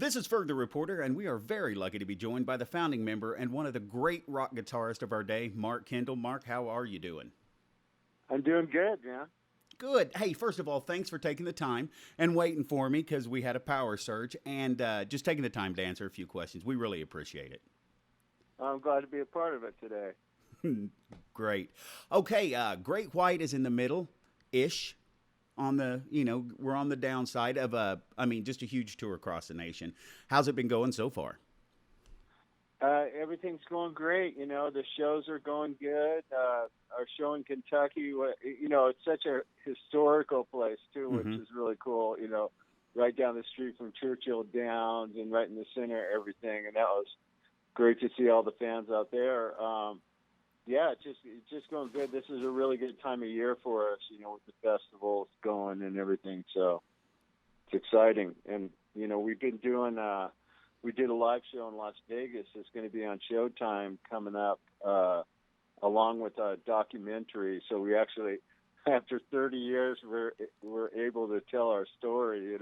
This is Ferg the Reporter, and we are very lucky to be joined by the founding member and one of the great rock guitarists of our day, Mark Kendall. Mark, how are you doing? I'm doing good, man. Good. Hey, first of all, thanks for taking the time and waiting for me because we had a power surge and just taking the time to answer a few questions. We really appreciate it. I'm glad to be a part of it today. Great. Okay, Great White is in the middle-ish. We're on the downside of just a huge tour across the nation. How's it been going so far? Everything's going great. The shows are going good. Our show in Kentucky, it's such a historical place too, which is really cool. Right down the street from Churchill Downs and right in the center of everything. And that was great to see all the fans out there. It's just going good. This is a really good time of year for us, with the festivals going and everything. So it's exciting. And, we've been doing, we did a live show in Las Vegas. It's going to be on Showtime coming up, along with a documentary. So we actually, after 30 years, we're able to tell our story,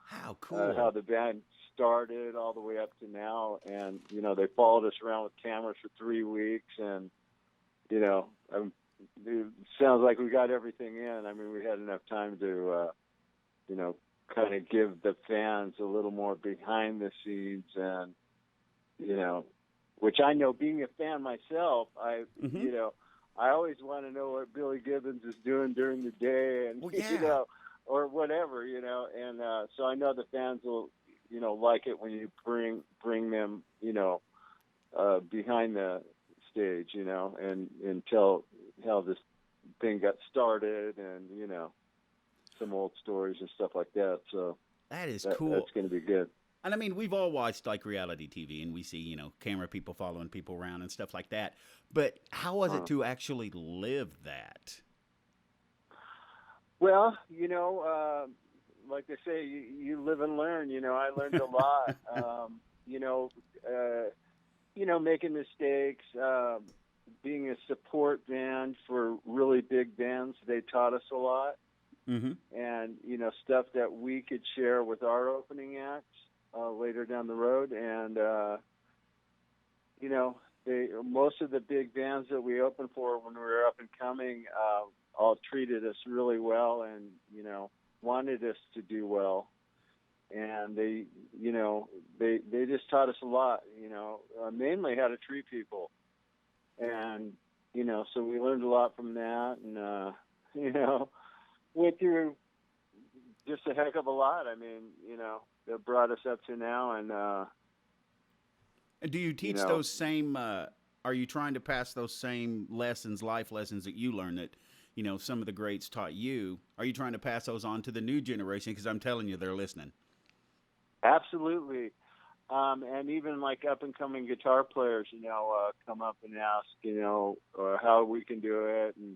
How cool. How the band started all the way up to now. And, they followed us around with cameras for 3 weeks. And, it sounds like we got everything in. I mean, we had enough time to, kind of give the fans a little more behind the scenes and, which I know being a fan myself, I always want to know what Billy Gibbons is doing during the day and, or whatever, and so I know the fans will, like it when you bring them, behind the stage, and tell how this thing got started and, some old stories and stuff like that. So that is cool. That's going to be good. And I mean, we've all watched like reality TV and we see, camera people following people around and stuff like that. But how was it to actually live that? Well, like they say, you live and learn. I learned a lot. Making mistakes, being a support band for really big bands, they taught us a lot. And, stuff that we could share with our opening acts later down the road. And, most of the big bands that we opened for when we were up and coming all treated us really well and, wanted us to do well. And they just taught us a lot, mainly how to treat people. And, so we learned a lot from that and, went through just a heck of a lot. I mean, that brought us up to now. And do you teach those same, are you trying to pass those same lessons, life lessons that you learned that, some of the greats taught you? Are you trying to pass those on to the new generation? Because I'm telling you, they're listening. Absolutely. And even like up and coming guitar players, come up and ask, how we can do it. And,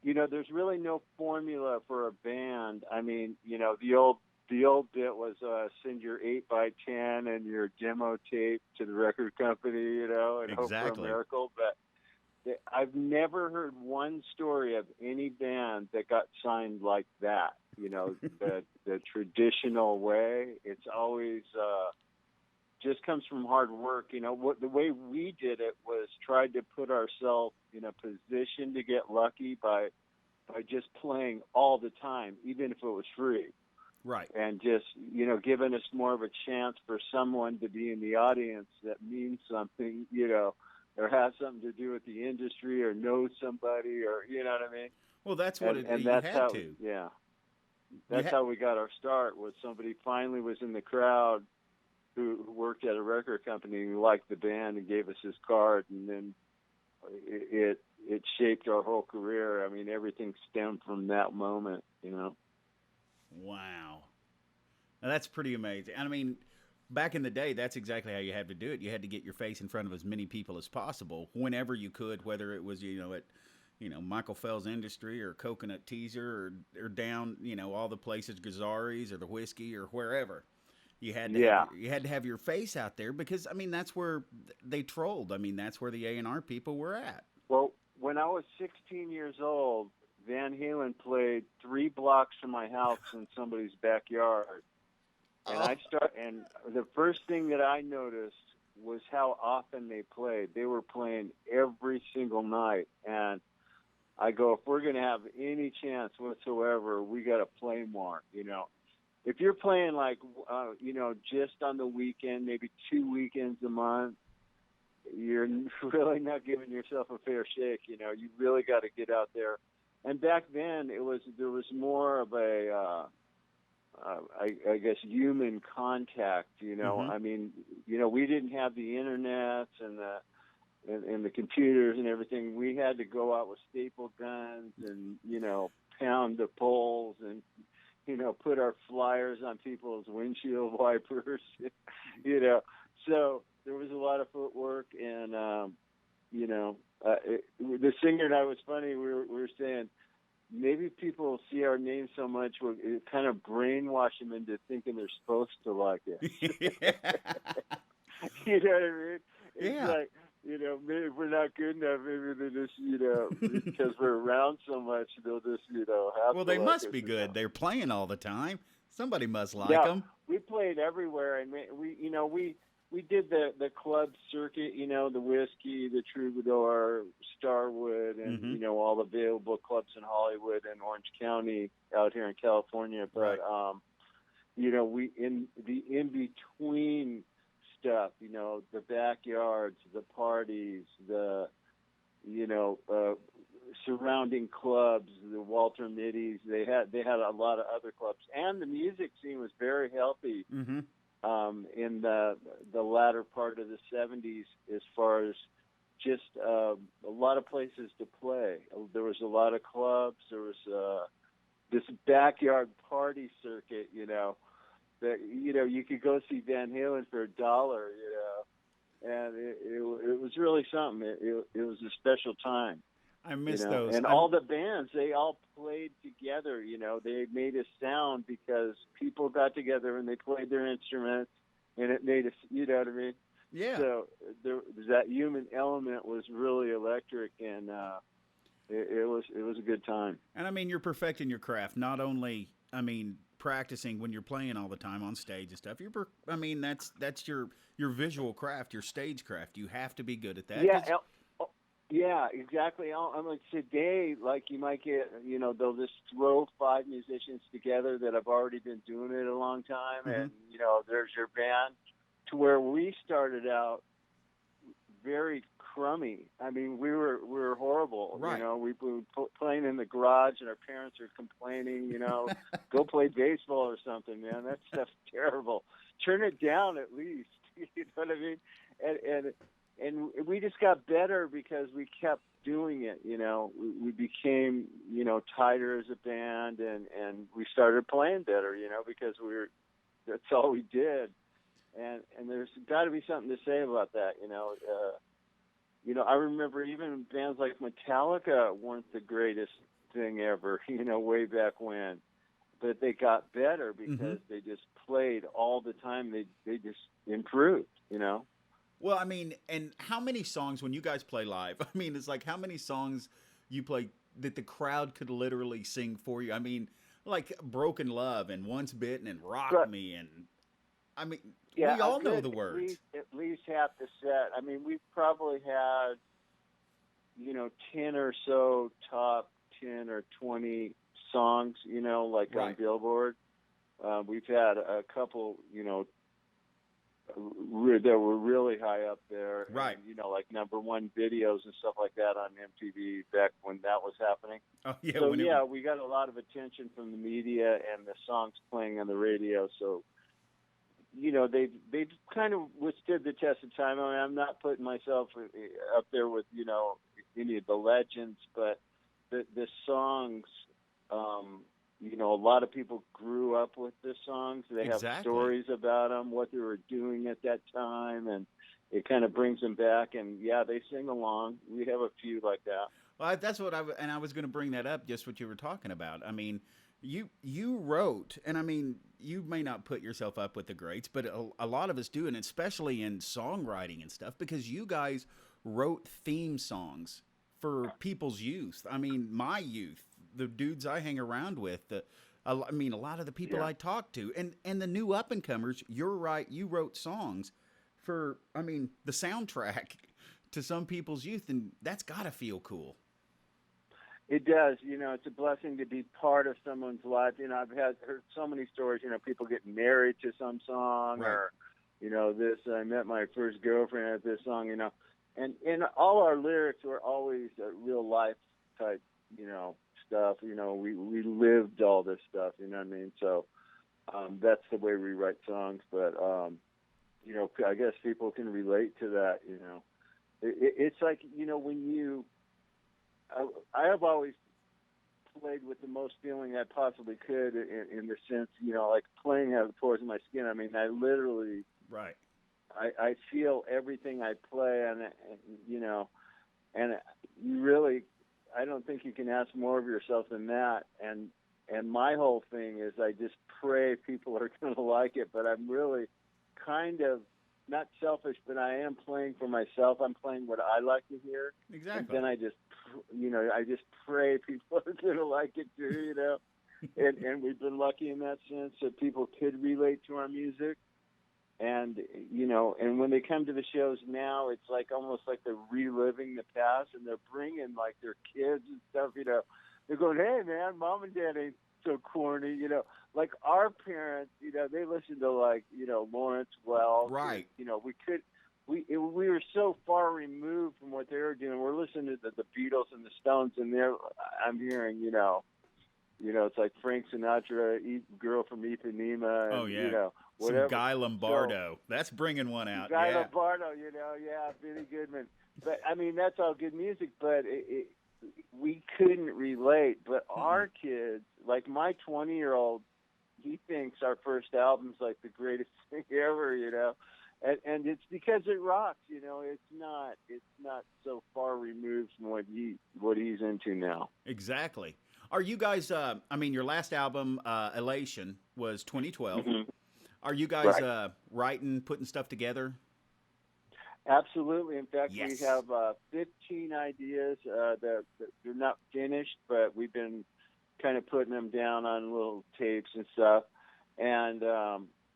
there's really no formula for a band. I mean, the old bit was send your 8x10 and your demo tape to the record company, and hope for a miracle. But I've never heard one story of any band that got signed like that. The traditional way. It's always just comes from hard work. The way we did it was tried to put ourselves in a position to get lucky by just playing all the time, even if it was free. Right. And just, giving us more of a chance for someone to be in the audience that means something, or has something to do with the industry or knows somebody or, you know what I mean? Well, that's what and you that's had how, to. Yeah. That's how we got our start, was somebody finally was in the crowd who worked at a record company who liked the band and gave us his card, and then it shaped our whole career. I mean, everything stemmed from that moment, Wow. Now, that's pretty amazing. And I mean, back in the day, that's exactly how you had to do it. You had to get your face in front of as many people as possible whenever you could, whether it was, at Michael Fell's Industry or Coconut Teaser or down, all the places, Gazzari's or the Whiskey or wherever. You had to have your face out there because, I mean, that's where they trolled. I mean, that's where the A&R people were at. Well, when I was 16 years old, Van Halen played 3 blocks from my house in somebody's backyard. And and the first thing that I noticed was how often they played. They were playing every single night, and I go, if we're going to have any chance whatsoever, we got to play more. If you're playing like, just on the weekend, maybe 2 weekends a month, you're really not giving yourself a fair shake. You really got to get out there. And back then, there was more of a I guess human contact. Mm-hmm. I mean, we didn't have the internet and the computers and everything. We had to go out with staple guns and pound the poles and put our flyers on people's windshield wipers. So there was a lot of footwork, and the singer and I was funny. We were saying, maybe people see our name so much, it kind of brainwash them into thinking they're supposed to like it. You know what I mean? It's like, maybe if we're not good enough, maybe they just, because we're around so much, they'll just, have Well, to they like must us, be good. They're playing all the time. Somebody must like Yeah, them. we played everywhere, and we did the club circuit, the Whiskey, the Troubadour, Starwood, and Mm-hmm. all the available clubs in Hollywood and Orange County out here in California. But Right. we in between stuff, the backyards, the parties, the surrounding clubs, the Walter Mitty's. They had a lot of other clubs, and the music scene was very healthy. Mm-hmm. In the latter part of the 70s, as far as just a lot of places to play. There was a lot of clubs. There was this backyard party circuit, that you could go see Van Halen for $1, and it was really something. It was a special time. I miss those. And all the bands, they all played together. They made a sound because people got together and they played their instruments, and it made us, you know what I mean? Yeah. So that human element was really electric, and it was a good time. And I mean, you're perfecting your craft. Not only, practicing when you're playing all the time on stage and stuff. That's your visual craft, your stage craft. You have to be good at that. Yeah. Yeah, exactly. I'm like, today, like, you might get, they'll just throw 5 musicians together that have already been doing it a long time, Mm-hmm. and there's your band. To where we started out, very crummy. I mean, we were horrible. Right. We were playing in the garage, and our parents are complaining. Go play baseball or something, man. That stuff's terrible. Turn it down at least. You know what I mean? And we just got better because we kept doing it. We became tighter as a band, and we started playing better. Because that's all we did. And there's got to be something to say about that. I remember even bands like Metallica weren't the greatest thing ever. Way back when, but they got better because Mm-hmm. they just played all the time. They just improved. Well, and how many songs when you guys play live? It's like how many songs you play that the crowd could literally sing for you. Like Broken Love and Once Bitten and Rock Me, and we all know the words. At least half the set. We've probably had 10 or so top 10 or 20 songs, like Right. on Billboard. We've had a couple, that were really high up there. Right. And, like #1 videos and stuff like that on MTV back when that was happening. Oh yeah. So we got a lot of attention from the media and the songs playing on the radio. So, they've kind of withstood the test of time. I'm not putting myself up there with, any of the legends, but the songs, a lot of people grew up with the songs. They Exactly. have stories about them, what they were doing at that time, and it kind of brings them back. And yeah, they sing along. We have a few like that. Well, that's what I was going to bring that up. Just what you were talking about. You wrote, and you may not put yourself up with the greats, but a lot of us do, and especially in songwriting and stuff, because you guys wrote theme songs for people's youth. My youth, the dudes I hang around with, I mean, a lot of the people Yeah. I talk to, and the new up and comers. You're right. You wrote songs for, I mean, the soundtrack to some people's youth, and that's gotta feel cool. It does. It's a blessing to be part of someone's life. I've heard so many stories. People getting married to some song, Right. or this. I met my first girlfriend at this song. And all our lyrics were always real life type. Stuff. We lived all this stuff. You know what I mean? So that's the way we write songs. But I guess people can relate to that. It's like when you. I have always played with the most feeling I possibly could in the sense, like playing out of the pores of my skin. I mean, I literally, Right. I feel everything I play, and you really, I don't think you can ask more of yourself than that. And my whole thing is I just pray people are going to like it, but I'm really kind of not selfish, but I am playing for myself. I'm playing what I like to hear. Exactly. And then I just pray people are going to like it too, and we've been lucky in that sense that people could relate to our music. And, and when they come to the shows now, it's like almost like they're reliving the past, and they're bringing like their kids and stuff, they're going, hey man, mom and dad ain't so corny, like our parents, they listen to like, Lawrence Welk. Right. And, we were so far removed from what they were doing. We're listening to the Beatles and the Stones, and I'm hearing, it's like Frank Sinatra, Girl from Ipanema, and, Oh yeah. whatever. Some Guy Lombardo. That's bringing one out. Guy Yeah. Lombardo, Billy Goodman. But, I mean, that's all good music, but we couldn't relate. But our kids, like my 20-year-old, he thinks our first album's like the greatest thing ever, and it's because it rocks, It's not so far removed from what he's into now. Exactly. Are you guys? I mean, your last album, Elation, was 2012. Mm-hmm. Are you guys Right. writing, putting stuff together? Absolutely. In fact, Yes. we have 15 ideas that they're not finished, but we've been kind of putting them down on little tapes and stuff. And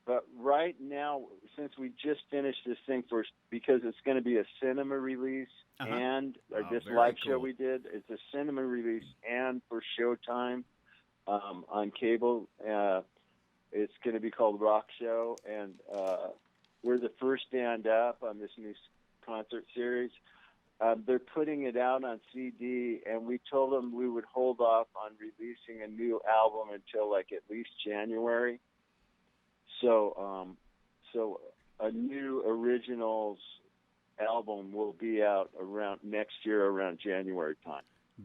but right now, since we just finished this thing because it's going to be a cinema release and this very live show cool. we did, it's a cinema release and for Showtime on cable. It's going to be called Rock Show, and we're the first band up on this new concert series. They're putting it out on CD, and we told them we would hold off on releasing a new album until like at least January. So a new originals album will be out around next year, around January time.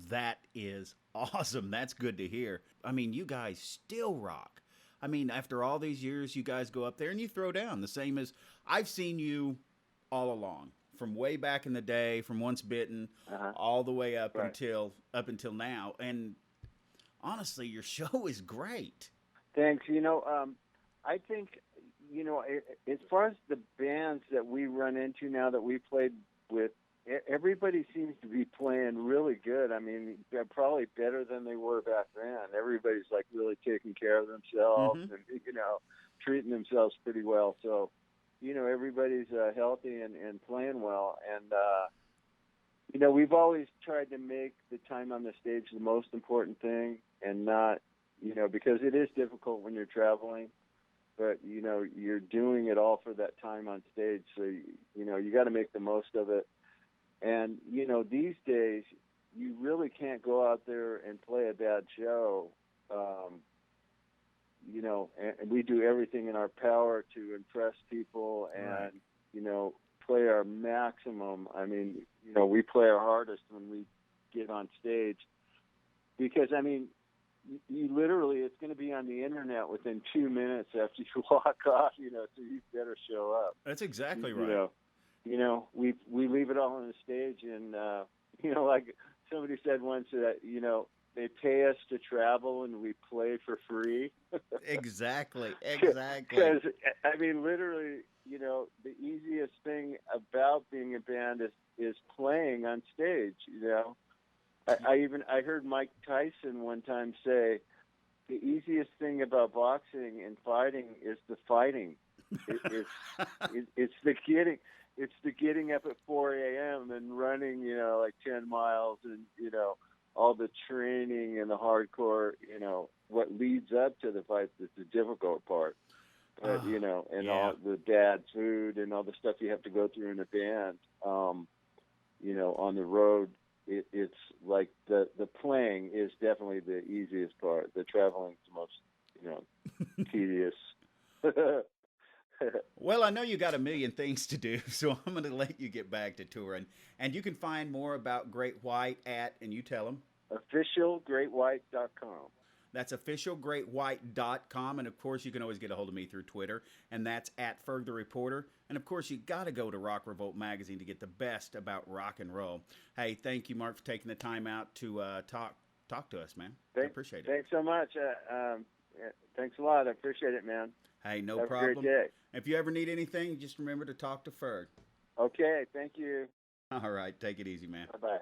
That is awesome. That's good to hear. I mean, you guys still rock. I mean, after all these years, you guys go up there and you throw down the same as I've seen you all along, from way back in the day, from Once Bitten, all the way up until now. And honestly, your show is great. Thanks. I think, as far as the bands that we run into now that we played with, everybody seems to be playing really good. I mean, they're probably better than they were back then. Everybody's like really taking care of themselves and, treating themselves pretty well. So, everybody's healthy and playing well. And, we've always tried to make the time on the stage the most important thing, and not, because it is difficult when you're traveling, but, you're doing it all for that time on stage. So, you got to make the most of it. And, these days, you really can't go out there and play a bad show. And we do everything in our power to impress people and, play our maximum. I mean, we play our hardest when we get on stage because, I mean, you literally, it's going to be on the internet within 2 minutes after you walk off, so you better show up. That's exactly right. We leave it all on the stage, and like somebody said once that they pay us to travel and we play for free. Exactly. Because I mean, literally, the easiest thing about being a band is playing on stage. I heard Mike Tyson one time say, the easiest thing about boxing and fighting is the fighting. It's the getting up at 4 a.m. and running, like 10 miles, and all the training and the hardcore, what leads up to the fight is the difficult part. But and yeah. all the bad food and all the stuff you have to go through in a band, on the road. It's like the playing is definitely the easiest part. The traveling's the most, tedious. Well, I know you got a million things to do, so I'm going to let you get back to touring. And you can find more about Great White and you tell them. officialgreatwhite.com. That's officialgreatwhite.com. And of course, you can always get a hold of me through Twitter, and that's at Ferg the Reporter. And of course, you got to go to Rock Revolt magazine to get the best about rock and roll. Hey, thank you, Mark, for taking the time out to talk to us, man. I appreciate it. Thanks so much. Thanks a lot. I appreciate it, man. Hey, no Have problem. a great day. If you ever need anything, just remember to talk to Ferg. Okay, thank you. All right, take it easy, man. Bye-bye.